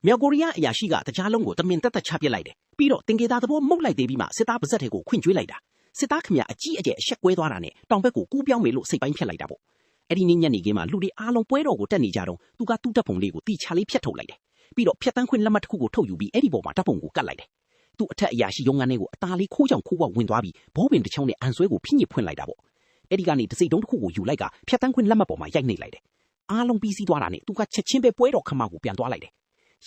မြောက်ကိုရီးယားအရာရှိကတခြားလုံးကိုတမင်တက်တက်ချပစ်လိုက်တယ်ပြီးတော့တင်ကေတာသဘောမှုတ်လိုက်သေးပြီးမှစစ်သားပါဇက်တွေကိုခွင့်ကျွေးလိုက်တာစစ်သားခမရအကြီးအကျယ်အဆက်ကွဲသွားတာနဲ့တောင်ဘက်ကိုကူးပြောင်းမေလို့စိတ်ပိုင်းဖြတ်လိုက်တာပေါ့အဲ့ဒီနေ့ညနေခင်းမှာလူတွေအားလုံးပွဲတော်ကိုတက်နေကြတော့သူကသူ့တပ်ပုံလေးကိုတီချလေးဖြတ်ထုတ်လိုက်တယ်ပြီးတော့ဖြတ်တန်းခွင့်လက်မှတ်တစ်ခုကိုထုတ်ယူပြီးအဲ့ဒီပေါ်မှာတပ်ပုံကိုကတ်လိုက်တယ်သူ့အထက်အရာရှိရုံးခန်းထဲကိုအသားလေးခိုးကြောင်ခိုးပေါက်ဝင်သွားပြီးဘောပင်တစ်ချောင်းနဲ့အန်ဆွဲကိုဖိညစ်ဖွင့်လိုက်တာပေါ့အဲ့ဒီကနေတစိမ့်တုံးတစ်ခုကိုယူလိုက်ကဖြတ်တန်းခွင့်လက်မှတ်ပေါ်မှာရိုက်နှိပ်လိုက်တယ်အားလုံးပြီးစီးသွားတာနဲ့သူကချက်ချင်းပဲပွဲတော်ခမကိုပြန်သွားလိုက်တယ်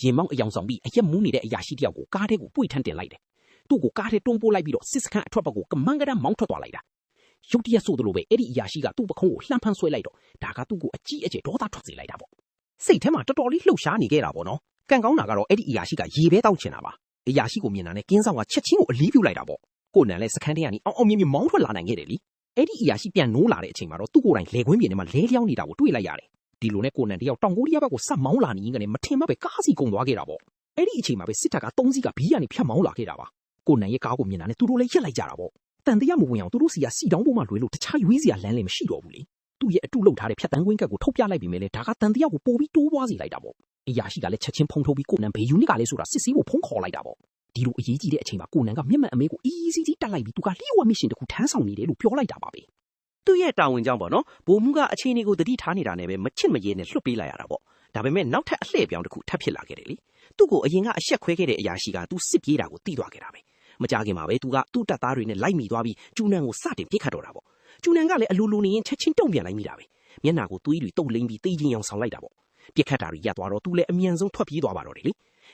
ရင်မောင်းအယောင်ဆောင်ပြီးအရက်မူးနေတဲ့အရာရှိတယောက်ကိုကားထဲကိုပွေထန်းတင်လိုက်တယ်သူ့ကိုကားထဲတွန်းပိုးလိုက်ပြီးတော့စစ်စခန်းအထွက်ဘက်ကိုကမန်းကရမ်းမောင်းထွက်သွားလိုက်တာရုတ်တရက်ဆိုသလိုပဲအဲ့ဒီအရာရှိကသူ့ပခုံးကိုလှမ်းဖမ်းဆွဲလိုက်တော့ဒါကသူ့ကိုအကြီးအကျယ်ဒေါသထွက်စေလိုက်တာပေါ့စိတ်ထဲမှာတော်တော်လေးလှုပ်ရှားနေခဲ့တာပေါ့နော်ကံကောင်းတာကတော့အဲ့ဒီအရာရှိကရေပဲတောက်ချင်တာပါအရာရှိကိုမြင်တာနဲ့ကင်းဆောင်ကချက်ချင်းကိုအလီးပြူလိုက်တာပေါ့ကိုနန်လည်းစခန်းထဲကနေအောင်မြင်မောင်းထွက်လာနိုင်ခဲ့တယ်လीအဲ့ဒီအရာရှိပြန်နိုးလာတဲ့အချိန်မှာတော့သူ့ကိုယ်တိုင်လေခွင်းပြင်ထဲမှာလဲလျောင်းနေတာကိုတွေ့လိုက်ရတယ်ဒီလိုနဲ့ကိုနန်တယောက်တောင်ကိုရီးယားဘက်ကိုဆက်မောင်းလာနေရင်ကနေမထင်မှပဲကားစီကုန်သွားခဲ့တာပေါ့အဲ့ဒီအချိန်မှာပဲစစ်တပ်က3စီးကဘီးကနေဖြတ်မောင်းလာခဲ့တာပါကိုနန်ရဲ့ကားကိုမြင်တာနဲ့သူတို့လည်းရက်လိုက်ကြတာပေါ့တန်တရားမဝင်အောင်သူတို့စီကစီတောင်းပေါ်မှာလွေလို့တခြားရွေးစရာလမ်းလည်းမရှိတော့ဘူးလေသူ့ရဲ့အတုလောက်ထားတဲ့ဖြတ်တန်းကွင်းကတ်ကိုထုတ်ပြလိုက်ပြီးမယ်လေဒါကတန်တရားကိုပို့ပြီးတိုးပွားစေလိုက်တာပေါ့အရာရှိကလည်းချက်ချင်းဖုံးထုတ်ပြီးကိုနန်ဘေယူနစ်ကလည်းဆိုတာစစ်စီးကိုဖုံးခေါ်လိုက်တာပေါ့ဒီလိုအရေးကြီးတဲ့အချိန်မှာကိုနန်ကမျက်မှန်အမေကိုအီးစီးစီးတက်လိုက်ပြီးသူကလျှို့ဝှက်မစ်ရှင်တခုထမ်းဆောင်နေတယ်လို့ပြောလိုက်တာပါပဲသူ့ရဲ့တာဝန်ကြောင့်ပေါ့နော်ဘိုလ်မှူးကအခြေအနေကိုတတိထားနေတာနဲ့ပဲမချစ်မရဲနဲ့လွတ်ပေးလိုက်ရတာပေါ့ဒါပေမဲ့နောက်ထပ်အလှည့်ပြောင်းတစ်ခုထပ်ဖြစ်လာခဲ့တယ်လေသူ့ကိုအရင်ကအရှက်ခွဲခဲ့တဲ့အရာရှိကသူစစ်ပြေးတာကိုတီးသွားခဲ့တာပဲမကြခင်မှာပဲသူကသူ့တပ်သားတွေနဲ့လိုက်မိသွားပြီးကျူနန်ကိုစတင်ပစ်ခတ်တော့တာပေါ့ကျူနန်ကလည်းအလိုလိုနေရင်ချက်ချင်းတုံ့ပြန်လိုက်မိတာပဲမျက်နှာကိုသွေးတွေတုပ်လိမ့်ပြီးတေးချင်းအောင်ဆောင်လိုက်တာပေါ့ပြစ်ခတ်တာတွေရပ်သွားတော့သူလည်းအမြန်ဆုံးထွက်ပြေးသွားပါတော့တယ်လေ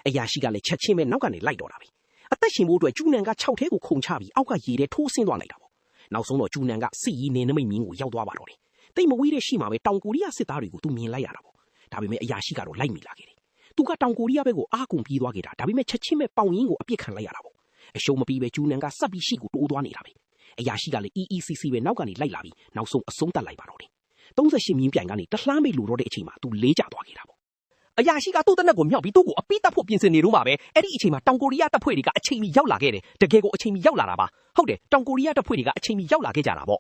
အရာရှိကလည်းချက်ချင်းပဲနောက်ကနေလိုက်တော့တာပဲအသက်ရှင်ဖို့အတွက်ကျူနန်က6ထဲကိုခုန်ချပြီးအောက်ကရေထဲထိုးဆင်းသွားလိုက်တာပေါ့နောက်ဆုံးတော့ကျူနန်ကစစ်ရေးနေနမိတ်မြင်းကိုရောက်သွားပါတော့တယ်တိတ်မဝေးတဲ့ရှိမှာပဲတောင်ကိုရီးယားစစ်သားတွေကိုသူမြင်လိုက်ရတာပေါ့ဒါပေမဲ့အရာရှိကတော့လိုက်မိလာခဲ့တယ်သူကတောင်ကိုရီးယားဘက်ကိုအားကုန်ပြေးသွားခဲ့တာဒါပေမဲ့ချက်ချင်းပဲပေါင်ရင်းကိုအပြစ်ခံလိုက်ရတာပေါ့အရှုံးမပြီးပဲကျူနန်ကစပ်ပြီးရှိကိုတိုးသွားနေတာပဲအရာရှိကလည်း EECC ပဲနောက်ကနေလိုက်လာပြီးနောက်ဆုံးအဆုံးသတ်လိုက်ပါတော့တယ်38မြင်းပြိုင်ကနေတလှမ်းမေးလို့တော့တဲ့အချိန်မှာသူလေးကျသွားခဲ့တာပေါ့အရာရှိကသူ့တက်နက်ကိုမြောက်ပြီးသူ့ကိုအပိတက်ဖို့ပြင်ဆင်နေတော့မှာပဲအဲ့ဒီအချိန်မှာတောင်ကိုရီးယားတပ်ဖွဲ့တွေကအချိန်မီရောက်လာခဲ့တယ်တကယ်ကိုအချိန်မီရောက်လာတာပါဟုတ်တယ်တောင်ကိုရီးယားတပ်ဖွဲ့တွေကအချိန်မီရောက်လာခဲ့ကြတာပေါ့